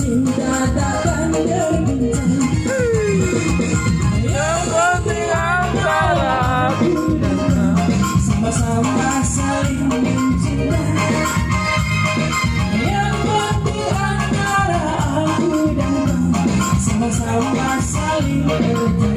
Cinta takkan berbincang. Yang penting antara aku dan kamu sama-sama saling mencinta. Yang penting antara aku dan kamu sama-sama saling bercinta.